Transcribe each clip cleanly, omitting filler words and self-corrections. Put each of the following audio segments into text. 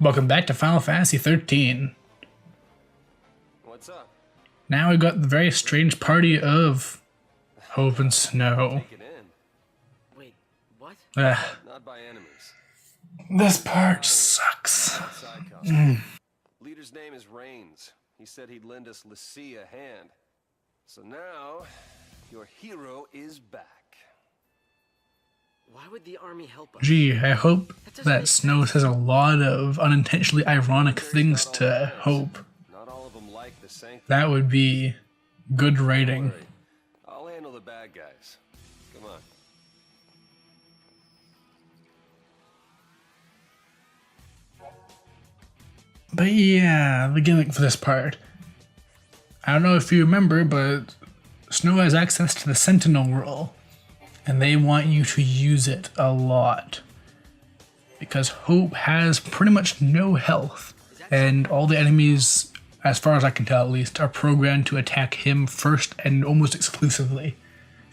Welcome back to Final Fantasy XIII. What's up? Now we've got the very strange party of Hope and Snow. Take it in. Wait, what? Not by enemies. This part sucks. Leader's name is Rains. He said he'd lend us fal'cie a hand. So now, your hero is back. Why would the army help us? Gee, I hope that Snow says a lot of unintentionally ironic things to Hope. Not all of them like the sanctum. That would be good writing. I'll handle the bad guys. Come on. But yeah, the gimmick for this part. I don't know if you remember, but Snow has access to the Sentinel role, and they want you to use it a lot. Because Hope has pretty much no health, and all the enemies, as far as I can tell at least, are programmed to attack him first and almost exclusively,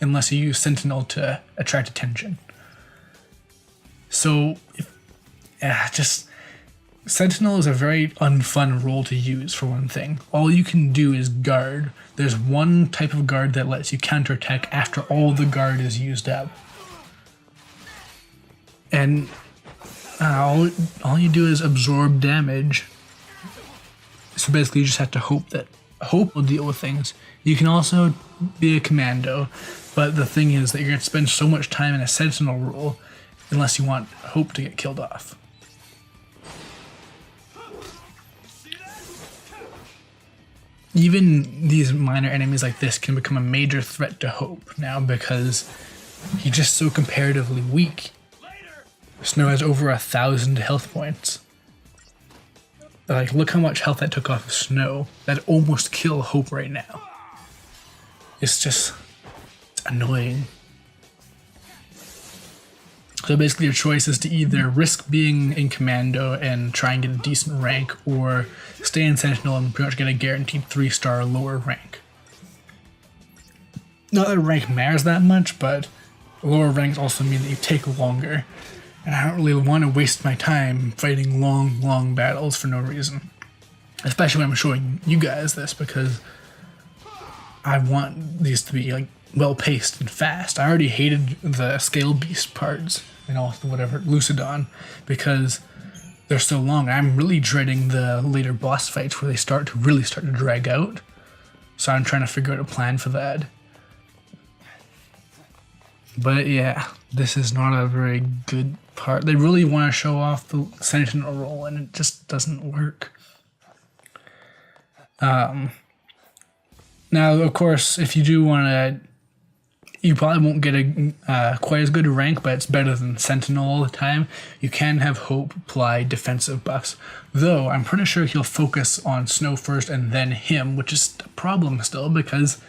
unless you use Sentinel to attract attention. So, Sentinel is a very unfun role to use, for one thing. All you can do is guard. There's one type of guard that lets you counterattack after all the guard is used up. And all you do is absorb damage. So basically you just have to hope that Hope will deal with things. You can also be a commando, but the thing is that you're going to spend so much time in a Sentinel role unless you want Hope to get killed off. Even these minor enemies like this can become a major threat to Hope now because he's just so comparatively weak. Snow has over 1,000 health points. Like, look how much health that took off of Snow. That'd almost kill Hope right now. It's annoying. So basically your choice is to either risk being in Commando and try and get a decent rank, or stay in Sentinel and pretty much get a guaranteed 3-star lower rank. Not that rank matters that much, but lower ranks also mean that you take longer. And I don't really want to waste my time fighting long battles for no reason. Especially when I'm showing you guys this, because I want these to be like well-paced and fast. I already hated the Scale Beast parts and also whatever, Lucidon, because they're so long. I'm really dreading the later boss fights where they start to drag out. So I'm trying to figure out a plan for that. But yeah, this is not a very good part. They really want to show off the Sentinel role and it just doesn't work. Now, of course, if you do want to, you probably won't get a quite as good a rank, but it's better than Sentinel all the time. You can have Hope apply defensive buffs, though I'm pretty sure he'll focus on Snow first and then him, which is a problem still because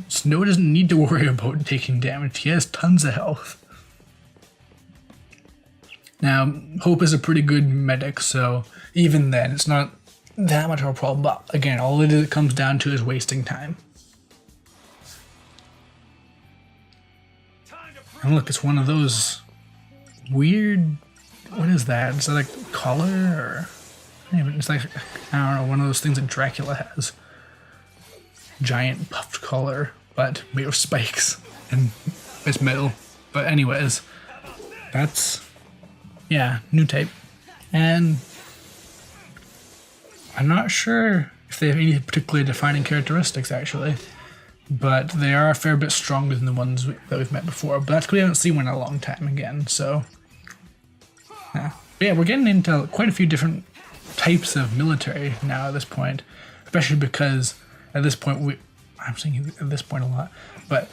Snow doesn't need to worry about taking damage. He has tons of health. Now, Hope is a pretty good medic, so even then, it's not that much of a problem. But again, all it comes down to is wasting time. And look, it's one of those weird, what is that? Is that like a collar or, it's like, I don't know, one of those things that Dracula has. Giant puffed collar, but made of spikes and it's metal. But anyways, that's, yeah, new type. And I'm not sure if they have any particularly defining characteristics actually, but they are a fair bit stronger than the ones that we've met before. But that's because we haven't seen one in a long time again, so yeah. But yeah, we're getting into quite a few different types of military now at this point, especially because at this point I'm saying at this point a lot, but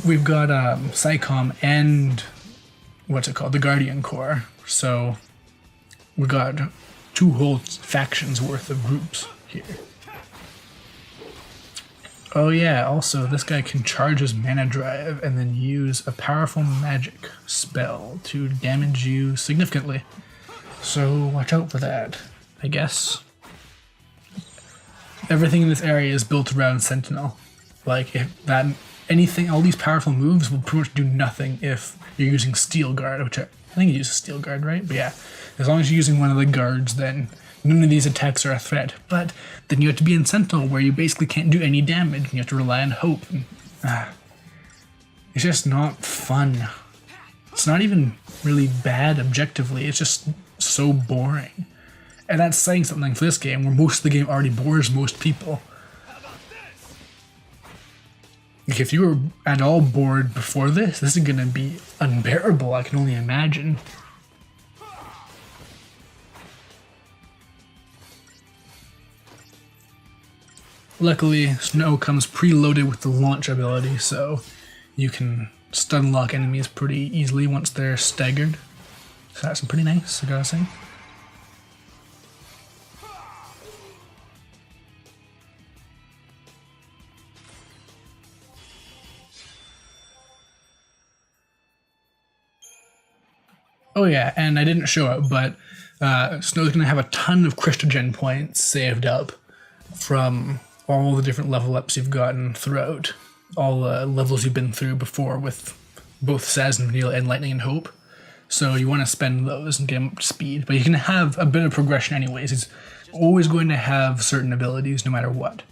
we've got PSICOM and what's it called, the Guardian Corps. So we got 2 whole factions worth of groups here. Oh yeah, also this guy can charge his mana drive and then use a powerful magic spell to damage you significantly. So watch out for that, I guess. Everything in this area is built around Sentinel. Like, if that anything, all these powerful moves will pretty much do nothing if you're using Steel Guard, which I think you use a steel guard, right? But yeah, as long as you're using one of the guards, then none of these attacks are a threat. But then you have to be in Sentinel, where you basically can't do any damage, and you have to rely on hope. And, it's just not fun. It's not even really bad objectively, it's just so boring. And that's saying something for this game, where most of the game already bores most people. Like, if you were at all bored before this is gonna be unbearable, I can only imagine. Luckily, Snow comes preloaded with the launch ability, so you can stun lock enemies pretty easily once they're staggered. So that's pretty nice, I gotta say. Oh yeah, and I didn't show it, but Snow's gonna have a ton of Christogen points saved up from all the different level ups you've gotten throughout all the levels you've been through before with both Saz and Vanilla and Lightning and Hope. So you want to spend those and get him up to speed, but you can have a bit of progression anyways. He's always going to have certain abilities no matter what.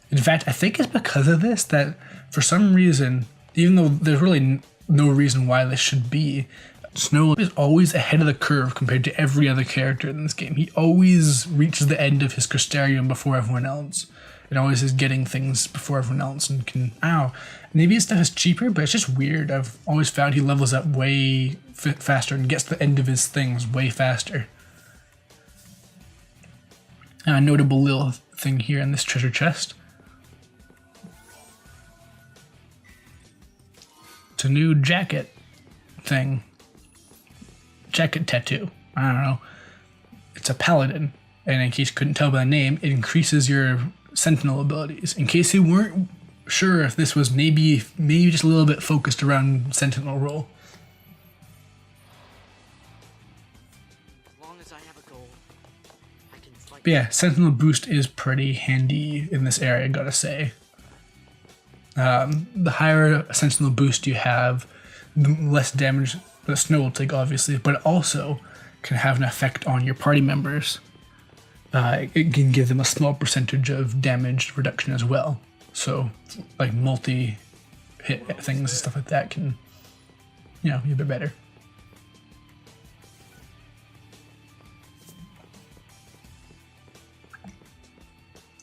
In fact, I think it's because of this that for some reason, even though there's really no reason why this should be, Snow is always ahead of the curve compared to every other character in this game. He always reaches the end of his Crystarium before everyone else, and always is getting things before everyone else and can, maybe his stuff is cheaper, but it's just weird. I've always found he levels up way faster and gets to the end of his things way faster. And a notable little thing here in this treasure chest. It's a new jacket thing. Jacket tattoo. I don't know. It's a paladin, and in case you couldn't tell by the name, it increases your sentinel abilities. In case you weren't sure if this was maybe just a little bit focused around sentinel role. As long as I have a goal, I can fight. But yeah, sentinel boost is pretty handy in this area, gotta say. The higher sentinel boost you have, the less damage the Snow will take, obviously, but it also can have an effect on your party members. It can give them a small percentage of damage reduction as well. So, like multi-hit things and stuff like that can, be a bit better.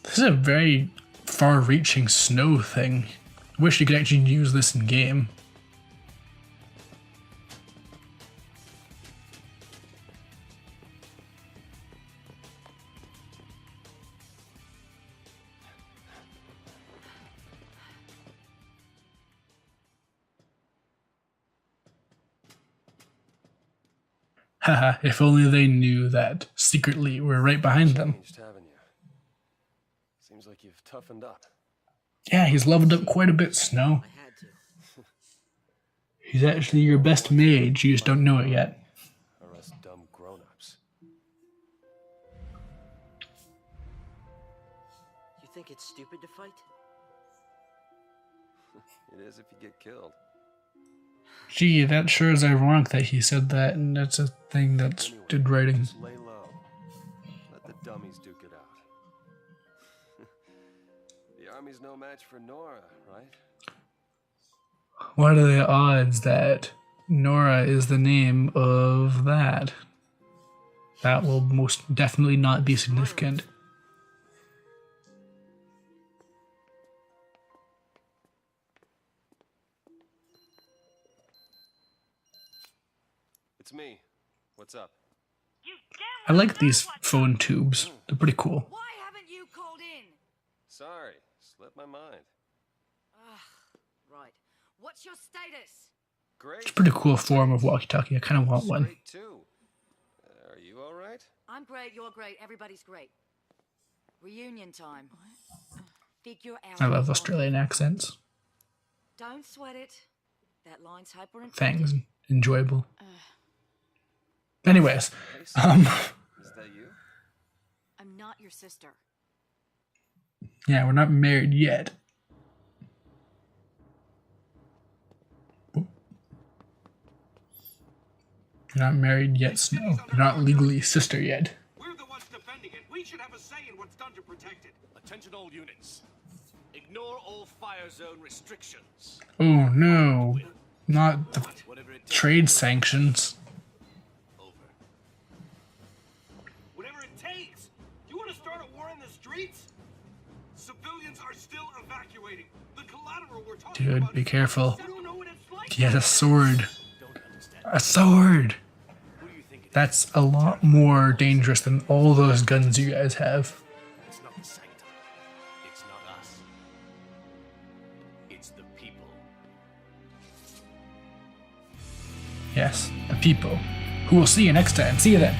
This is a very far-reaching Snow thing. I wish you could actually use this in game. Haha, if only they knew that secretly we're right behind them. Changed, haven't you? Seems like you've toughened up. Yeah, he's leveled up quite a bit, Snow. I had to. He's actually your best mage, you just don't know it yet. Or us dumb grown-ups. You think it's stupid to fight? It is if you get killed. Gee, that sure is ironic that he said that, and that's a thing that's good writing. Just lay low. Let the dummies duke it out. The army's no match for Nora, right? What are the odds that Nora is the name of that? That will most definitely not be significant. It's me. What's up? I like these phone tubes. They're pretty cool. Why haven't you called in? Sorry, slipped my mind. Right. What's your status? Great. It's a pretty cool form of walkie-talkie. I kind of want one. Great too. Are you all right? I'm great, you're great, everybody's great. Reunion time. Figure out. I love Australian accents. Don't sweat it. That line's hyper important. Thanks. Enjoyable. Anyways, Is that you? I'm not your sister. yeah, we're not married yet. They're not married yet, Snow. They're not legally sister yet. We're the ones defending it. We should have a say in what's done to protect it. Attention all units. Ignore all fire zone restrictions. Oh no, not the Whatever it takes. trade sanctions. Over. Whatever it takes. You want to start a war in the streets? Civilians are still evacuating. The collateral we're talking Dude, about. be careful. You don't know what it's like. He has a sword. Don't understand. A sword! Who do you think it is? That's a lot more dangerous than all those guns you guys have. It's not the sanctum. It's not us. It's the people. Yes, the people. Who will see you next time. See you then.